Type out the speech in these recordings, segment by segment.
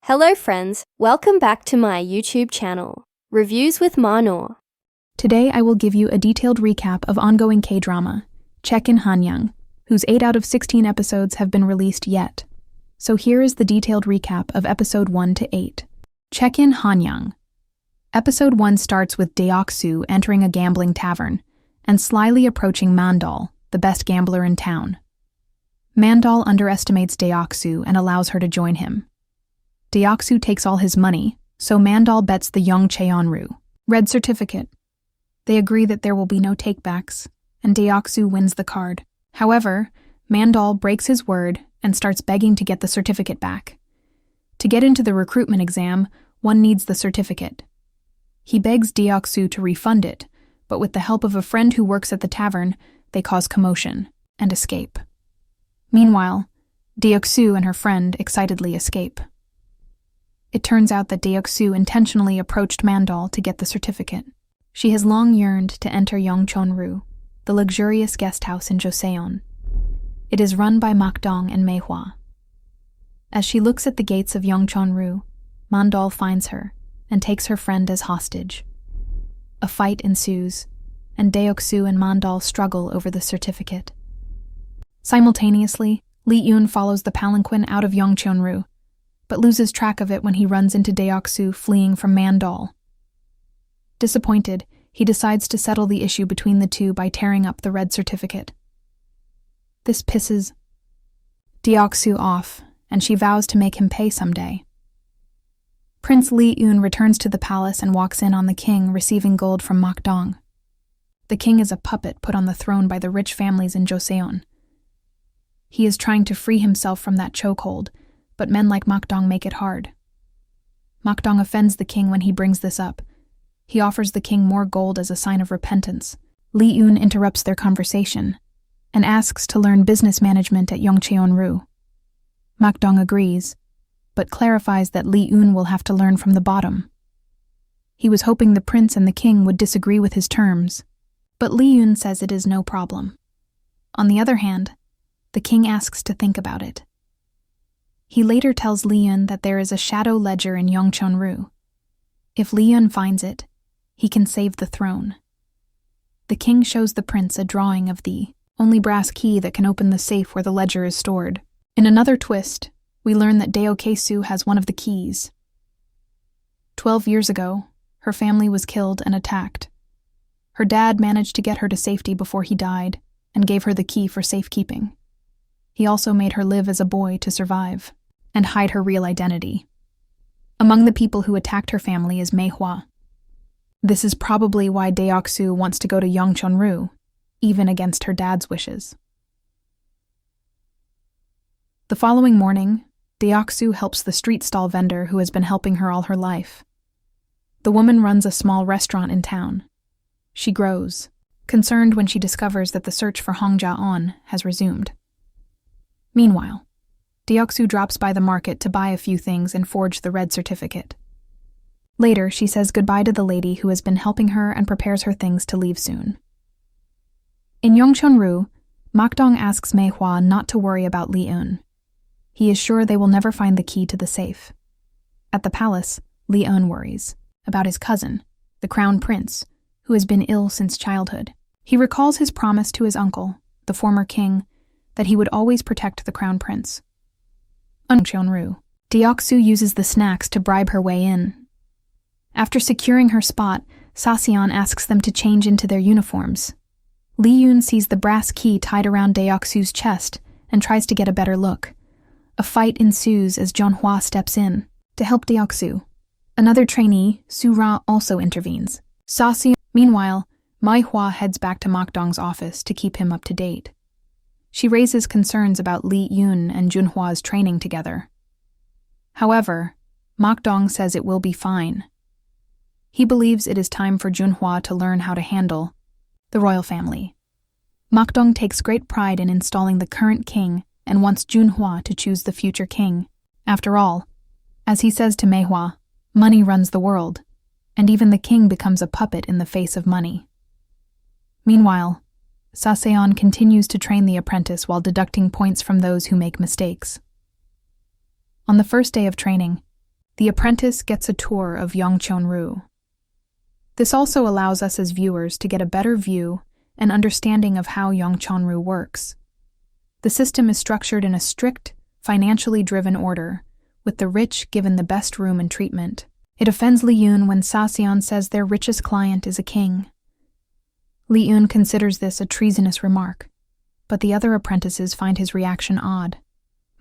Hello friends, welcome back to my YouTube channel, Reviews with Manor. Today I will give you a detailed recap of ongoing K-drama, In Hanyang, whose 8 out of 16 episodes have been released yet. So here is the detailed recap of episode 1 to 8. In Hanyang. Episode 1 starts with Deok-soo entering a gambling tavern and slyly approaching Mandal, the best gambler in town. Mandal underestimates Deok-soo and allows her to join him. Deok-soo takes all his money, so Mandal bets the young Cheonru. Red certificate. They agree that there will be no takebacks, and Deok-soo wins the card. However, Mandal breaks his word and starts begging to get the certificate back. To get into the recruitment exam, one needs the certificate. He begs Deok-soo to refund it, but with the help of a friend who works at the tavern, they cause commotion and escape. Meanwhile, Deok-soo and her friend excitedly escape. It turns out that Deok-soo intentionally approached Mandal to get the certificate. She has long yearned to enter Yongcheonru, the luxurious guest house in Joseon. It is run by Makdong and Maehwa. As she looks at the gates of Yongcheonru, Mandal finds her and takes her friend as hostage. A fight ensues, and Deok-soo and Mandal struggle over the certificate. Simultaneously, Lee-eun follows the palanquin out of Yongcheonru, but loses track of it when he runs into Deok-soo fleeing from Mandal. Disappointed, he decides to settle the issue between the two by tearing up the red certificate. This pisses Deok-soo off, and she vows to make him pay someday. Prince Lee-eun returns to the palace and walks in on the king receiving gold from Makdong. The king is a puppet put on the throne by the rich families in Joseon. He is trying to free himself from that chokehold, but men like Makdong make it hard. Makdong offends the king when he brings this up. He offers the king more gold as a sign of repentance. Lee-eun interrupts their conversation and asks to learn business management at Yongcheonru. Makdong agrees, but clarifies that Lee-eun will have to learn from the bottom. He was hoping the prince and the king would disagree with his terms, but Lee-eun says it is no problem. On the other hand, the king asks to think about it. He later tells Lee-eun that there is a shadow ledger in Yongcheonru. If Lee-eun finds it, he can save the throne. The king shows the prince a drawing of the only brass key that can open the safe where the ledger is stored. In another twist, we learn that Deok-soo has one of the keys. 12 years ago, her family was killed and attacked. Her dad managed to get her to safety before he died and gave her the key for safekeeping. He also made her live as a boy to survive and hide her real identity. Among the people who attacked her family is Maehwa. This is probably why Deok-soo wants to go to Yongcheonru, even against her dad's wishes. The following morning, Deok-soo helps the street stall vendor who has been helping her all her life. The woman runs a small restaurant in town. She grows, concerned when she discovers that the search for Hong Ja-on has resumed. Meanwhile, Deok-soo drops by the market to buy a few things and forge the red certificate. Later, she says goodbye to the lady who has been helping her and prepares her things to leave soon. In Yongcheonru, Makdong asks Maehwa not to worry about Lee-eun. He is sure they will never find the key to the safe. At the palace, Lee-eun worries about his cousin, the crown prince, who has been ill since childhood. He recalls his promise to his uncle, the former king, that he would always protect the crown prince. Yongcheonru. Deok-soo uses the snacks to bribe her way in. After securing her spot, Saseon asks them to change into their uniforms. Lee-eun sees the brass key tied around Deok-soo's chest and tries to get a better look. A fight ensues as Jeonhwa steps in to help Deok-soo. Another trainee, Soo-ra, also intervenes. Meanwhile, Maehwa heads back to Makdong's office to keep him up to date. She raises concerns about Lee-eun and Jeonhwa's training together. However, Makdong says it will be fine. He believes it is time for Jeonhwa to learn how to handle the royal family. Makdong takes great pride in installing the current king and wants Jeonhwa to choose the future king. After all, as he says to Maehwa, money runs the world, and even the king becomes a puppet in the face of money. Meanwhile, Saseon continues to train the apprentice while deducting points from those who make mistakes. On the first day of training, the apprentice gets a tour of Yongcheonru. This also allows us as viewers to get a better view and understanding of how Yongcheonru works. The system is structured in a strict, financially driven order, with the rich given the best room and treatment. It offends Lee Yoon when Saseon says their richest client is a king. Lee Yoon considers this a treasonous remark, but the other apprentices find his reaction odd.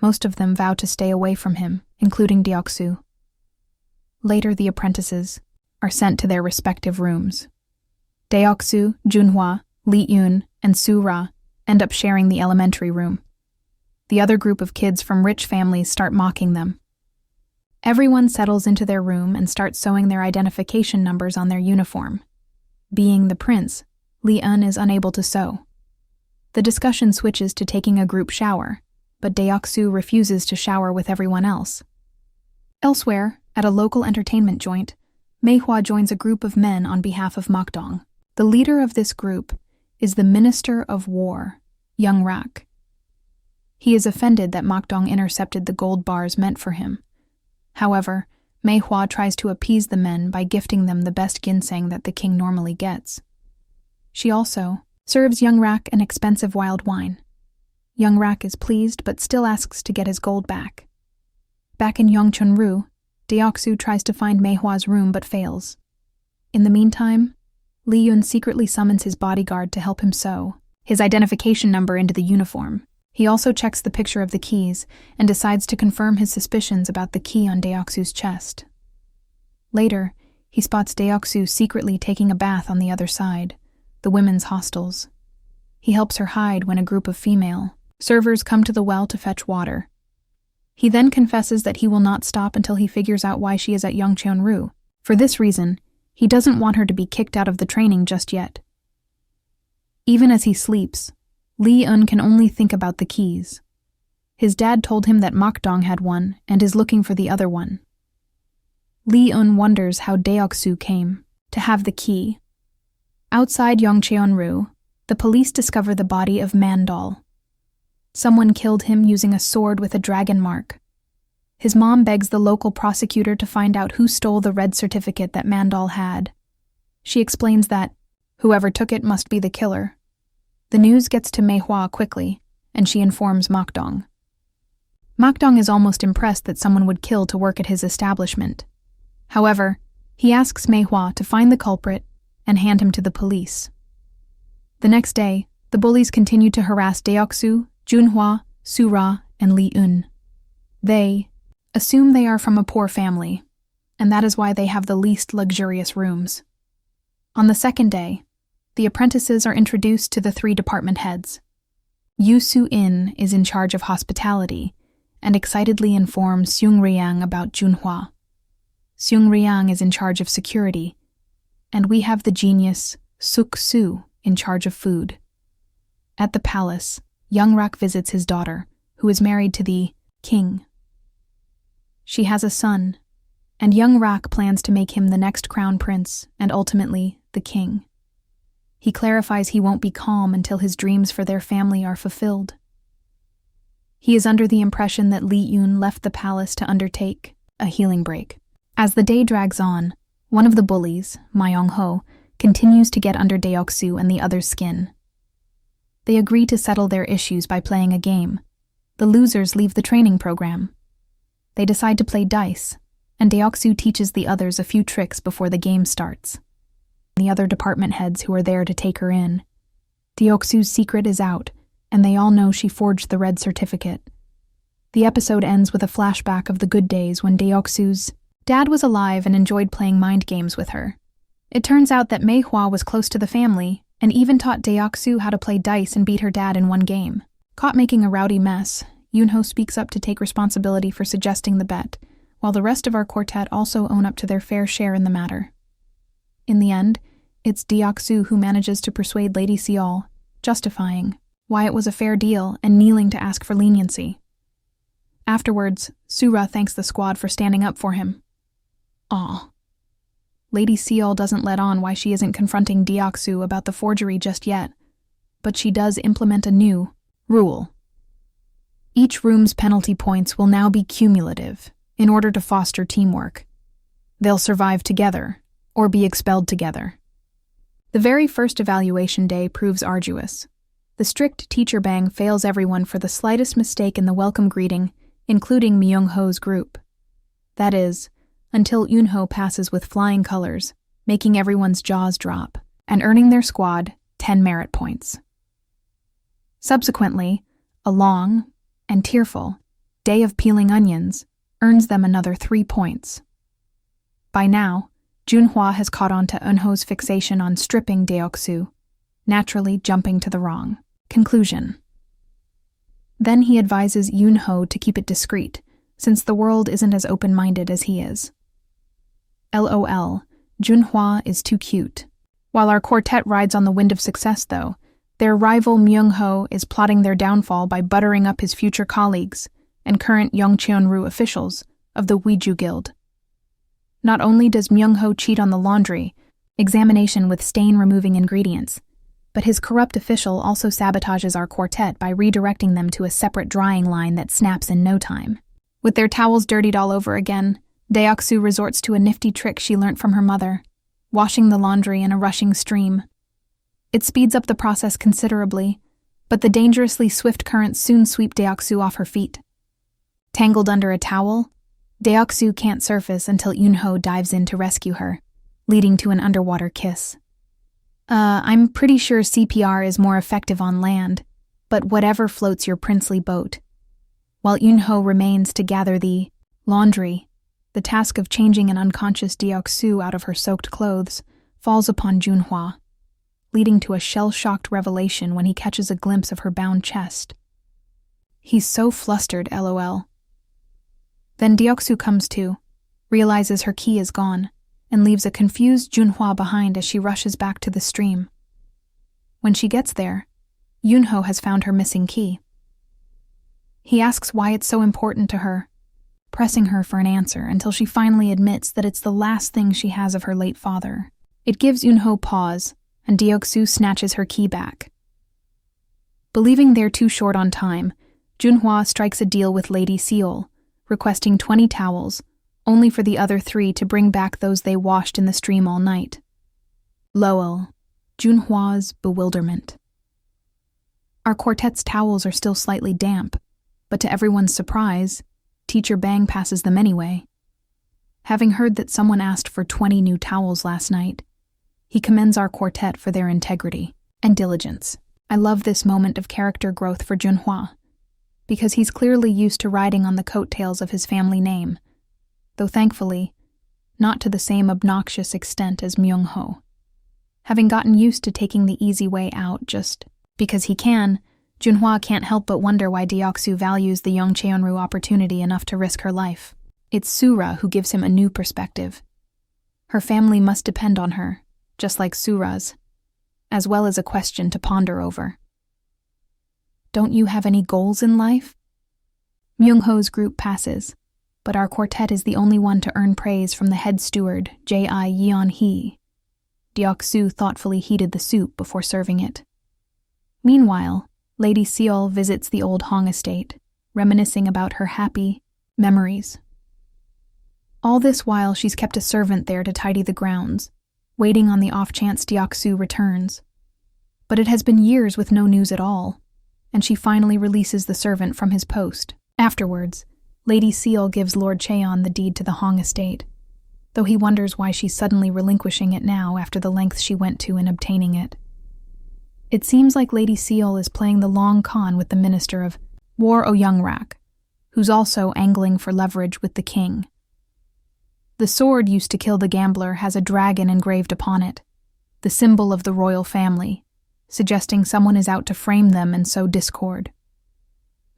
Most of them vow to stay away from him, including Deok-soo. Later, the apprentices are sent to their respective rooms. Deok-soo, Junhwa, Lee Yoon, and Soo-ra end up sharing the elementary room. The other group of kids from rich families start mocking them. Everyone settles into their room and starts sewing their identification numbers on their uniform. Being the prince, Lee Eun is unable to sew. The discussion switches to taking a group shower, but Deok-soo refuses to shower with everyone else. Elsewhere, at a local entertainment joint, Mei-hwa joins a group of men on behalf of Mokdong. The leader of this group is the Minister of War, Young Rak. He is offended that Mokdong intercepted the gold bars meant for him. However, Mei-hwa tries to appease the men by gifting them the best ginseng that the king normally gets. She also serves Young Rak an expensive wild wine. Young Rak is pleased but still asks to get his gold back. Back in Yongcheonru, Deok-soo tries to find Mei-hwa's room but fails. In the meantime, Lee Yoon secretly summons his bodyguard to help him sew his identification number into the uniform. He also checks the picture of the keys and decides to confirm his suspicions about the key on Deok-soo's chest. Later, he spots Deok-soo secretly taking a bath on the other side, the women's hostels. He helps her hide when a group of female servers come to the well to fetch water. He then confesses that he will not stop until he figures out why she is at Yongcheonru. For this reason, he doesn't want her to be kicked out of the training just yet. Even as he sleeps, Lee Eun can only think about the keys. His dad told him that Mokdong had one and is looking for the other one. Lee Eun wonders how Deok-soo came to have the key. Outside Yongcheonru, the police discover the body of Mandal. Someone killed him using a sword with a dragon mark. His mom begs the local prosecutor to find out who stole the red certificate that Mandal had. She explains that whoever took it must be the killer. The news gets to Mei-hwa quickly, and she informs Mokdong. Mokdong is almost impressed that someone would kill to work at his establishment. However, he asks Mei-hwa to find the culprit and hand him to the police. The next day, the bullies continue to harass Deok-soo, Junhwa, Soo-ra, and Lee Eun. They assume they are from a poor family, and that is why they have the least luxurious rooms. On the second day, the apprentices are introduced to the 3 department heads. Yoo Soo-in is in charge of hospitality and excitedly informs Seung Ryang about Junhwa. Seung Ryang is in charge of security, and we have the genius Suk-soo in charge of food. At the palace, Young Rak visits his daughter, who is married to the king. She has a son, and Young Rak plans to make him the next crown prince and ultimately the king. He clarifies he won't be calm until his dreams for their family are fulfilled. He is under the impression that Lee Yoon left the palace to undertake a healing break. As the day drags on, one of the bullies, Ma Young-ho, continues to get under Deok-soo and the other's skin. They agree to settle their issues by playing a game. The losers leave the training program. They decide to play dice, and Deok-soo teaches the others a few tricks before the game starts. The other department heads who are there to take her in. Deok-soo's secret is out, and they all know she forged the red certificate. The episode ends with a flashback of the good days when Deok-soo's dad was alive and enjoyed playing mind games with her. It turns out that Mei-hwa was close to the family and even taught Deok-soo how to play dice and beat her dad in one game. Caught making a rowdy mess, Yoon-ho speaks up to take responsibility for suggesting the bet, while the rest of our quartet also own up to their fair share in the matter. In the end, it's Deok-soo who manages to persuade Lady Seol, justifying why it was a fair deal and kneeling to ask for leniency. Afterwards, Soo-ra thanks the squad for standing up for him. Aw. Lady Seol doesn't let on why she isn't confronting Deok-soo about the forgery just yet, but she does implement a new rule. Each room's penalty points will now be cumulative, in order to foster teamwork. They'll survive together, or be expelled together. The very first evaluation day proves arduous. The strict teacher bang fails everyone for the slightest mistake in the welcome greeting, including Myung-ho's group. That is, until Yoon-ho passes with flying colors, making everyone's jaws drop, and earning their squad 10 merit points. Subsequently, a long and tearful day of peeling onions earns them another 3 points. By now, Junhwa has caught on to Eunho's fixation on stripping Deok-soo, naturally jumping to the wrong conclusion. Then he advises Yoon-ho to keep it discreet, since the world isn't as open-minded as he is. LOL, Junhwa is too cute. While our quartet rides on the wind of success, though, their rival Myung-ho is plotting their downfall by buttering up his future colleagues and current Yongcheon-ru officials of the Weiju Guild. Not only does Myung-ho cheat on the laundry examination with stain-removing ingredients, but his corrupt official also sabotages our quartet by redirecting them to a separate drying line that snaps in no time. With their towels dirtied all over again, Deok-soo resorts to a nifty trick she learnt from her mother, washing the laundry in a rushing stream. It speeds up the process considerably, but the dangerously swift currents soon sweep Deok-soo off her feet. Tangled under a towel, Deok-soo can't surface until Yoon-ho dives in to rescue her, leading to an underwater kiss. I'm pretty sure CPR is more effective on land, but whatever floats your princely boat. While Yoon-ho remains to gather the laundry, the task of changing an unconscious Deok-soo out of her soaked clothes falls upon Junhwa, leading to a shell-shocked revelation when he catches a glimpse of her bound chest. He's so flustered, LOL. Then Deok-soo comes to, realizes her key is gone, and leaves a confused Junhwa behind as she rushes back to the stream. When she gets there, Yoon-ho has found her missing key. He asks why it's so important to her, pressing her for an answer until she finally admits that it's the last thing she has of her late father. It gives Yoon-ho pause, and Deok-soo snatches her key back. Believing they're too short on time, Junhwa strikes a deal with Lady Seol, requesting 20 towels, only for the other 3 to bring back those they washed in the stream all night. Lol, Junhwa's bewilderment. Our quartet's towels are still slightly damp, but to everyone's surprise, Teacher Bang passes them anyway. Having heard that someone asked for 20 new towels last night, he commends our quartet for their integrity and diligence. I love this moment of character growth for Junhwa, because he's clearly used to riding on the coattails of his family name, though thankfully, not to the same obnoxious extent as Myung-ho. Having gotten used to taking the easy way out just because he can, Junhwa can't help but wonder why Deok-soo values the Yongcheon-ru opportunity enough to risk her life. It's Sura who gives him a new perspective. Her family must depend on her, just like Sura's, as well as a question to ponder over. Don't you have any goals in life? Myung-ho's group passes, but our quartet is the only one to earn praise from the head steward, J.I. Yeon-hee. Deok-soo thoughtfully heated the soup before serving it. Meanwhile, Lady Seol visits the old Hong estate, reminiscing about her happy memories. All this while she's kept a servant there to tidy the grounds, waiting on the off-chance Deok-soo returns. But it has been years with no news at all, and she finally releases the servant from his post. Afterwards, Lady Seol gives Lord Cheon the deed to the Hong estate, though he wonders why she's suddenly relinquishing it now after the lengths she went to in obtaining it. It seems like Lady Seol is playing the long con with the Minister of War Oyungrak, who's also angling for leverage with the king. The sword used to kill the gambler has a dragon engraved upon it, the symbol of the royal family, suggesting someone is out to frame them and sow discord.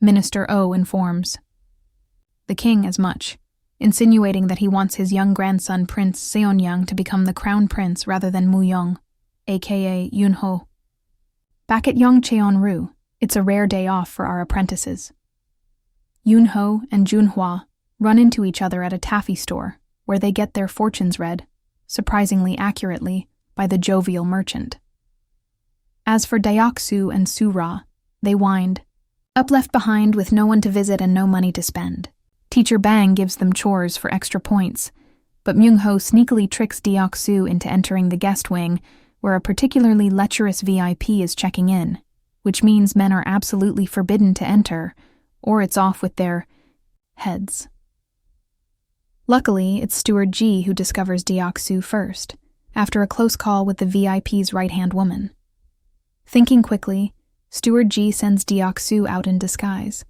Minister O informs the king as much, insinuating that he wants his young grandson Prince Seonyang to become the crown prince rather than Muyong, aka Yoon-ho. Back at Yongcheon-ru, it's a rare day off for our apprentices. Yoon-ho and Junhwa run into each other at a taffy store, where they get their fortunes read, surprisingly accurately, by the jovial merchant. As for Deok-soo and Sura, they whined, up left behind with no one to visit and no money to spend. Teacher Bang gives them chores for extra points, but Myung-ho sneakily tricks Deok-soo into entering the guest wing, where a particularly lecherous VIP is checking in, which means men are absolutely forbidden to enter, or it's off with their heads. Luckily, it's Steward Ji who discovers Deok-soo first, after a close call with the VIP's right-hand woman. Thinking quickly, Steward Ji sends Deok-soo out in disguise,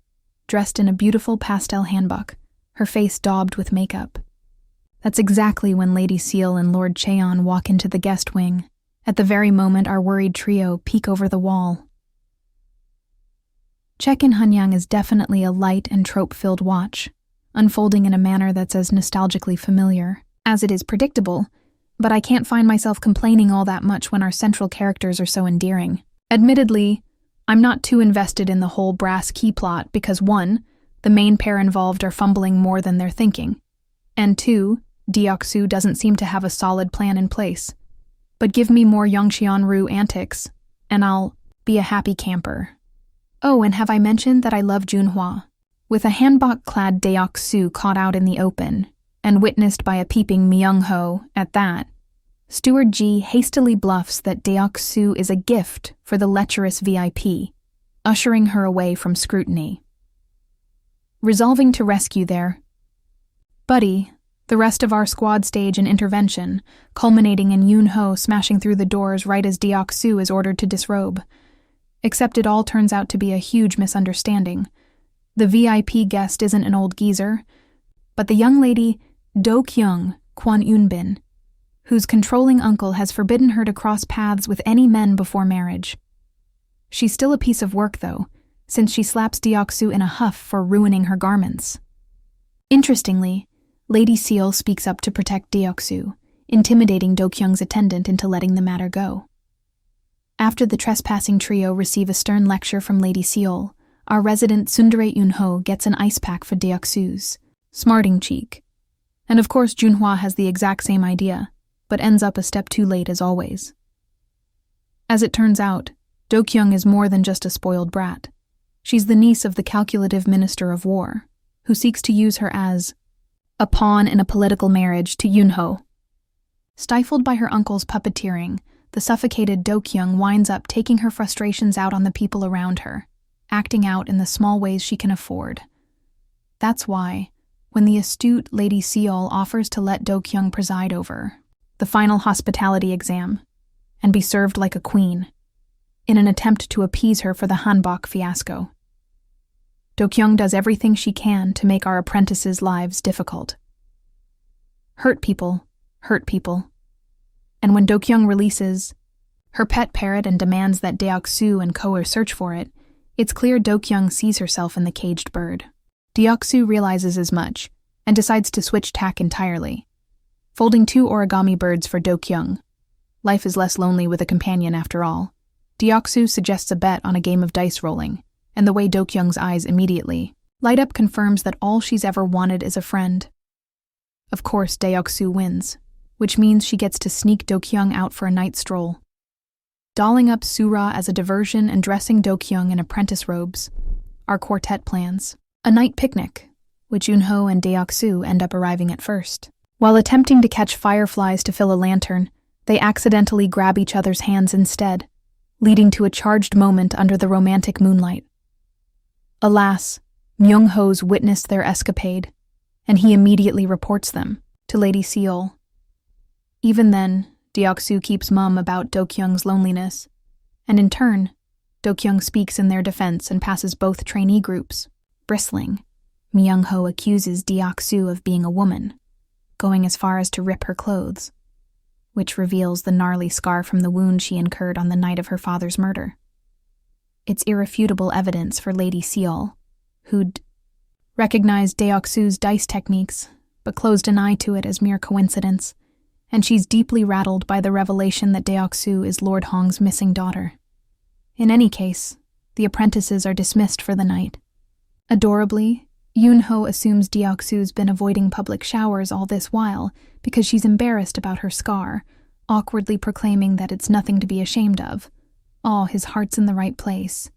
dressed in a beautiful pastel hanbok, her face daubed with makeup. That's exactly when Lady Seal and Lord Cheon walk into the guest wing, at the very moment our worried trio peek over the wall. Check In Hanyang is definitely a light and trope-filled watch, unfolding in a manner that's as nostalgically familiar as it is predictable, but I can't find myself complaining all that much when our central characters are so endearing. Admittedly, I'm not too invested in the whole brass key plot because 1, the main pair involved are fumbling more than they're thinking, and 2, Deok-soo doesn't seem to have a solid plan in place. But give me more Yongcheon-ru antics, and I'll be a happy camper. Oh, and have I mentioned that I love Junhwa? With a hanbok-clad Deok-soo caught out in the open, and witnessed by a peeping Myung-ho at that, Steward Ji hastily bluffs that Deok-soo is a gift for the lecherous VIP, ushering her away from scrutiny. Resolving to rescue their buddy, the rest of our squad stage an intervention, culminating in Yoon-ho smashing through the doors right as Deok-soo is ordered to disrobe. Except it all turns out to be a huge misunderstanding. The VIP guest isn't an old geezer, but the young lady Do-kyung Kwon Eun-bin, whose controlling uncle has forbidden her to cross paths with any men before marriage. She's still a piece of work, though, since she slaps Deok-soo in a huff for ruining her garments. Interestingly, Lady Seal speaks up to protect Deok-soo, intimidating Do-kyung's attendant into letting the matter go. After the trespassing trio receive a stern lecture from Lady Seal, our resident Tsundere Yoon-ho gets an ice pack for Deok-soo's smarting cheek. And of course Junhwa has the exact same idea, but ends up a step too late as always. As it turns out, Do-kyung is more than just a spoiled brat. She's the niece of the calculative Minister of War, who seeks to use her as a pawn in a political marriage to Yoon-ho. Stifled by her uncle's puppeteering, the suffocated Do-kyung winds up taking her frustrations out on the people around her, acting out in the small ways she can afford. That's why, when the astute Lady Seal offers to let Do-kyung preside over the final hospitality exam and be served like a queen, in an attempt to appease her for the hanbok fiasco, Do-kyung does everything she can to make our apprentices' lives difficult. Hurt people. And when Do-kyung releases her pet parrot and demands that Deok-soo and Ko-er search for it, it's clear Do-kyung sees herself in the caged bird. Deok-soo realizes as much and decides to switch tack entirely, folding 2 origami birds for Do-kyung. Life is less lonely with a companion after all. Deok-soo suggests a bet on a game of dice rolling, and the way Do-kyung's eyes immediately light up confirms that all she's ever wanted is a friend. Of course, Deok-soo wins, which means she gets to sneak Do-kyung out for a night stroll. Dolling up Sura as a diversion and dressing Do-kyung in apprentice robes, our quartet plans a night picnic, which Yoon-ho and Deok-soo end up arriving at first. While attempting to catch fireflies to fill a lantern, they accidentally grab each other's hands instead, leading to a charged moment under the romantic moonlight. Alas, Myung-ho's witnessed their escapade, and he immediately reports them to Lady Seal. Even then, Deok-soo keeps mum about Do-kyung's loneliness, and in turn, Do-kyung speaks in their defense and passes both trainee groups. Bristling, Myung-ho accuses Deok-soo of being a woman, going as far as to rip her clothes, which reveals the gnarly scar from the wound she incurred on the night of her father's murder. It's irrefutable evidence for Lady Seal, who'd recognized Deok-soo's dice techniques, but closed an eye to it as mere coincidence, and she's deeply rattled by the revelation that Deok-soo is Lord Hong's missing daughter. In any case, the apprentices are dismissed for the night. Adorably, Yoon-ho assumes Deok-soo's been avoiding public showers all this while because she's embarrassed about her scar, awkwardly proclaiming that it's nothing to be ashamed of. His heart's in the right place.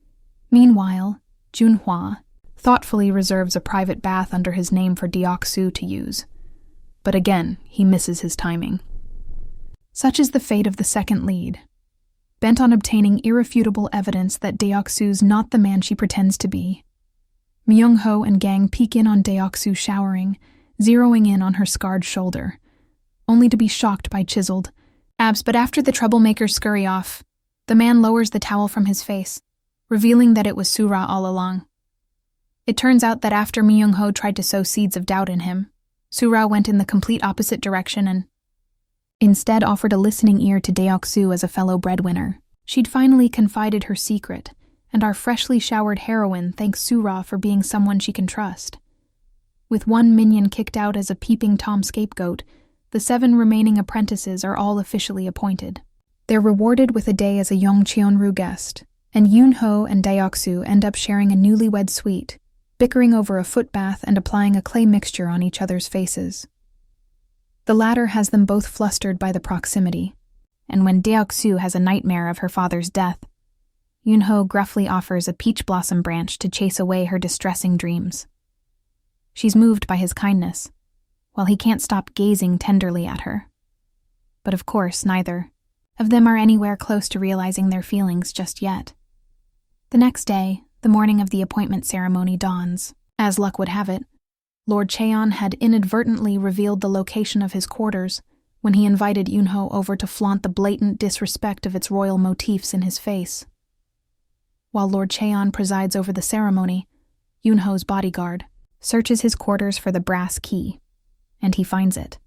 Meanwhile, Junhwa, thoughtfully reserves a private bath under his name for Deok-soo to use. But again, he misses his timing. Such is the fate of the second lead. Bent on obtaining irrefutable evidence that Deok-soo's not the man she pretends to be, Myung-ho and gang peek in on Deok-soo showering, zeroing in on her scarred shoulder, only to be shocked by chiseled abs. But after the troublemakers scurry off, the man lowers the towel from his face, revealing that it was Sura all along. It turns out that after Myung-ho tried to sow seeds of doubt in him, Sura went in the complete opposite direction and instead offered a listening ear to Deok-soo as a fellow breadwinner. She'd finally confided her secret, and our freshly showered heroine thanks Sura for being someone she can trust. With one minion kicked out as a peeping Tom scapegoat, the 7 remaining apprentices are all officially appointed. They're rewarded with a day as a Yongcheonru guest, and Yoon-ho and Deok-soo end up sharing a newlywed suite, bickering over a foot bath and applying a clay mixture on each other's faces. The latter has them both flustered by the proximity, and when Deok-soo has a nightmare of her father's death, Yoon-ho gruffly offers a peach blossom branch to chase away her distressing dreams. She's moved by his kindness, while he can't stop gazing tenderly at her. But of course, neither of them are anywhere close to realizing their feelings just yet. The next day, the morning of the appointment ceremony dawns. As luck would have it, Lord Cheon had inadvertently revealed the location of his quarters when he invited Yoon-ho over to flaunt the blatant disrespect of its royal motifs in his face. While Lord Cheon presides over the ceremony, Yoon-ho's bodyguard searches his quarters for the brass key, and he finds it.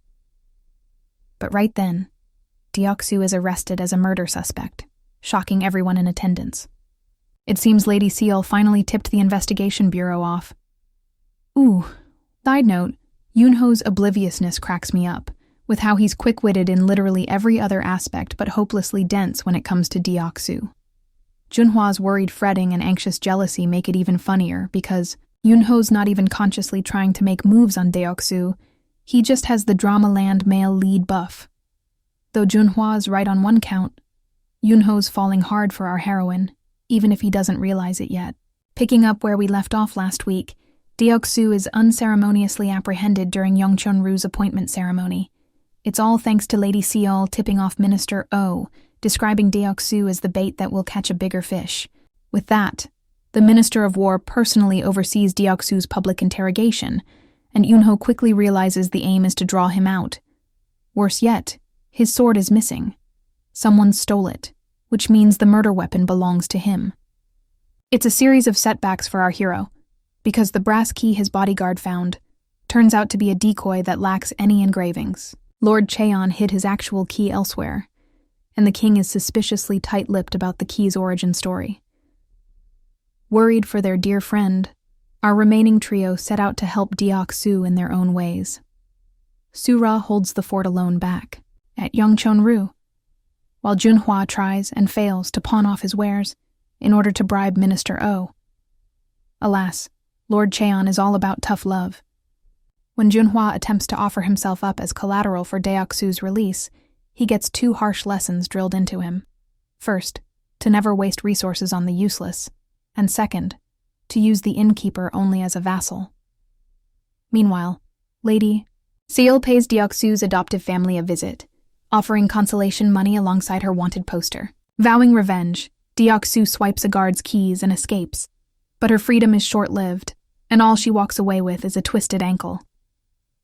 But right then, Deok-soo is arrested as a murder suspect, shocking everyone in attendance. It seems Lady Seol finally tipped the investigation bureau off. Ooh, side note, Yoon-ho's obliviousness cracks me up, with how he's quick-witted in literally every other aspect but hopelessly dense when it comes to Deok-soo. Junhwa's worried fretting and anxious jealousy make it even funnier because Yoon-ho's not even consciously trying to make moves on Deok-soo, he just has the drama-land male lead buff. Though Junhwa's right on one count, Yoon-ho's falling hard for our heroine, even if he doesn't realize it yet. Picking up where we left off last week, Deok-soo is unceremoniously apprehended during Yongcheonru's appointment ceremony. It's all thanks to Lady Seol tipping off Minister Oh, describing Deok-soo as the bait that will catch a bigger fish. With that, the Minister of War personally oversees Deok-soo's public interrogation, and Yoon-ho quickly realizes the aim is to draw him out. Worse yet, his sword is missing. Someone stole it, which means the murder weapon belongs to him. It's a series of setbacks for our hero, because the brass key his bodyguard found turns out to be a decoy that lacks any engravings. Lord Cheon hid his actual key elsewhere, and the king is suspiciously tight-lipped about the key's origin story. Worried for their dear friend, our remaining trio set out to help Deok-soo in their own ways. Sura holds the fort alone back, at Yongcheonru, while Junhwa tries and fails to pawn off his wares in order to bribe Minister Oh. Alas, Lord Cheon is all about tough love. When Junhwa attempts to offer himself up as collateral for Deok-soo's release, he gets 2 harsh lessons drilled into him. First, to never waste resources on the useless, and second, to use the innkeeper only as a vassal. Meanwhile, Lady Seol pays Deok-soo's adoptive family a visit, offering consolation money alongside her wanted poster. Vowing revenge, Deok-soo swipes a guard's keys and escapes, but her freedom is short-lived, and all she walks away with is a twisted ankle.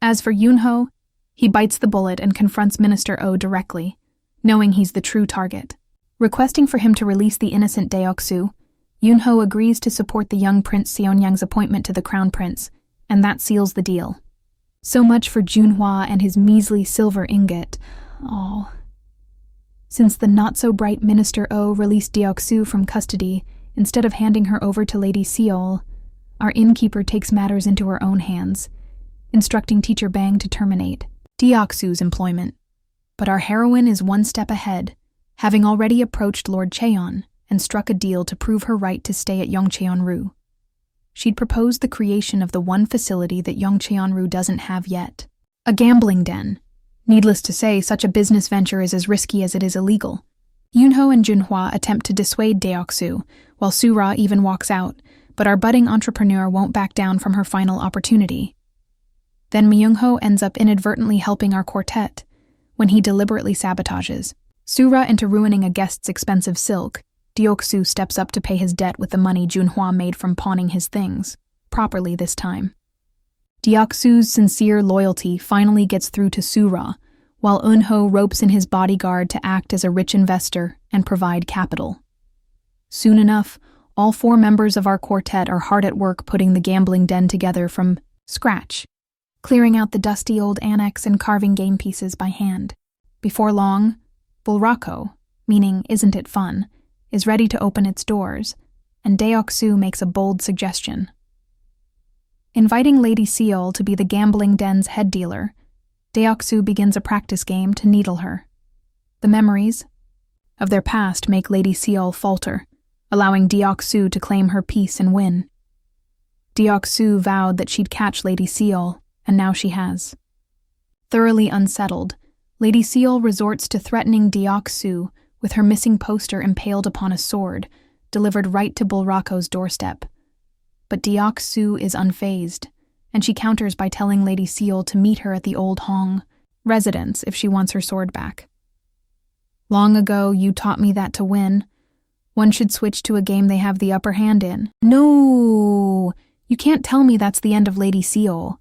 As for Yoon-ho, he bites the bullet and confronts Minister Oh directly, knowing he's the true target. Requesting for him to release the innocent Deok-soo, Yoon-ho agrees to support the young Prince Seonyang's appointment to the crown prince, and that seals the deal. So much for Junhwa and his measly silver ingot. Oh. Since the not-so-bright Minister Oh released Deok-soo from custody, instead of handing her over to Lady Seol, our innkeeper takes matters into her own hands, instructing Teacher Bang to terminate Deok-soo's employment. But our heroine is one step ahead, having already approached Lord Cheon and struck a deal to prove her right to stay at Yongcheonru. She'd proposed the creation of the one facility that Yongcheonru doesn't have yet, a gambling den. Needless to say, such a business venture is as risky as it is illegal. Yoon-ho and Junhwa attempt to dissuade Deok-soo, while Sura even walks out, But our budding entrepreneur won't back down from her final opportunity. Then Myung-ho ends up inadvertently helping our quartet when he deliberately sabotages Sura into ruining a guest's expensive silk. Deok-soo steps up to pay his debt with the money Junhwa made from pawning his things, properly this time. Deok-soo's sincere loyalty finally gets through to Sura, while Eun-ho ropes in his bodyguard to act as a rich investor and provide capital. Soon enough, all 4 members of our quartet are hard at work putting the gambling den together from scratch, clearing out the dusty old annex and carving game pieces by hand. Before long, Bulrako, meaning isn't it fun, is ready to open its doors, and Deok-soo makes a bold suggestion. Inviting Lady Seol to be the gambling den's head dealer, Deok-soo begins a practice game to needle her. The memories of their past make Lady Seol falter, allowing Deok-soo to claim her peace and win. Deok-soo vowed that she'd catch Lady Seol, and now she has. Thoroughly unsettled, Lady Seol resorts to threatening Deok-soo with her missing poster impaled upon a sword, delivered right to Bulrako's doorstep. But Deok-soo is unfazed, and she counters by telling Lady Seol to meet her at the Old Hong residence if she wants her sword back. Long ago, you taught me that to win, one should switch to a game they have the upper hand in. No! You can't tell me that's the end of Lady Seol.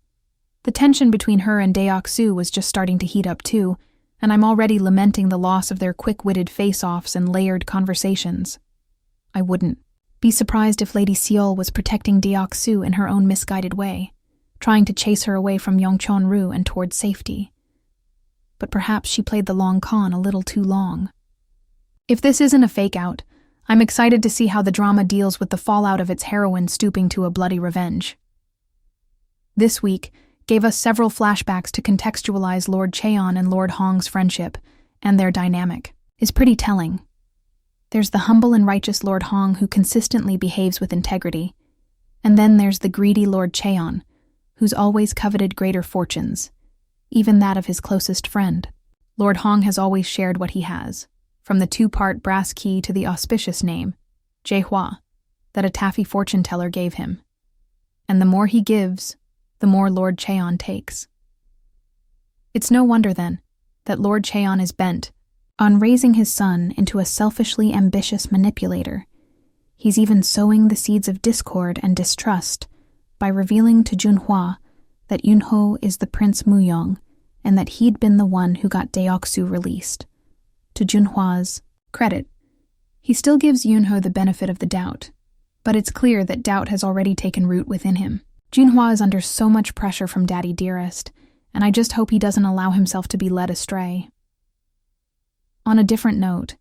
The tension between her and Deok-soo was just starting to heat up too, and I'm already lamenting the loss of their quick-witted face-offs and layered conversations. I wouldn't be surprised if Lady Seol was protecting Deok-soo in her own misguided way, trying to chase her away from Yongchon-ru and towards safety. But perhaps she played the long con a little too long. If this isn't a fake-out, I'm excited to see how the drama deals with the fallout of its heroine stooping to a bloody revenge. This week gave us several flashbacks to contextualize Lord Cheon and Lord Hong's friendship, and their dynamic is pretty telling. There's the humble and righteous Lord Hong who consistently behaves with integrity, and then there's the greedy Lord Cheon, who's always coveted greater fortunes, even that of his closest friend. Lord Hong has always shared what he has, from the 2-part brass key to the auspicious name, Jaehua, that a taffy fortune teller gave him. And the more he gives, the more Lord Cheon takes. It's no wonder, then, that Lord Cheon is bent on raising his son into a selfishly ambitious manipulator. He's even sowing the seeds of discord and distrust by revealing to Junhwa that Yunho is the Prince Muyong and that he'd been the one who got Deok-soo released. To Junhwa's credit, he still gives Yunho the benefit of the doubt, but it's clear that doubt has already taken root within him. Junhwa is under so much pressure from Daddy Dearest, and I just hope he doesn't allow himself to be led astray. On a different note,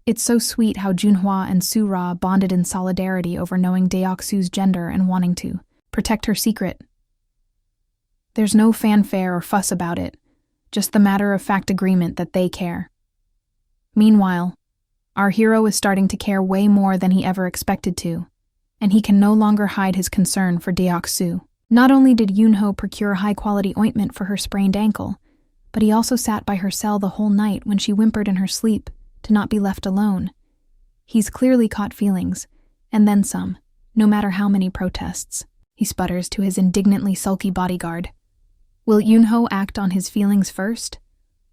it's so sweet how Junhwa and Sura bonded in solidarity over knowing Deok-soo's gender and wanting to protect her secret. There's no fanfare or fuss about it, just the matter-of-fact agreement that they care. Meanwhile, our hero is starting to care way more than he ever expected to, and he can no longer hide his concern for Deok-soo. Not only did Yunho procure high-quality ointment for her sprained ankle, but he also sat by her cell the whole night when she whimpered in her sleep to not be left alone. He's clearly caught feelings, and then some, no matter how many protests, he sputters to his indignantly sulky bodyguard. Will Yunho act on his feelings first?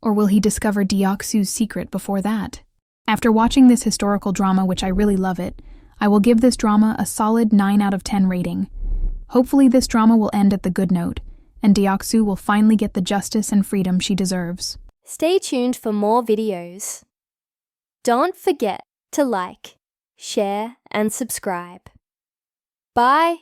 Or will he discover Deok-soo's secret before that? After watching this historical drama, which I really love it, I will give this drama a solid 9 out of 10 rating. Hopefully this drama will end at the good note, and Deok-soo will finally get the justice and freedom she deserves. Stay tuned for more videos. Don't forget to like, share, and subscribe. Bye!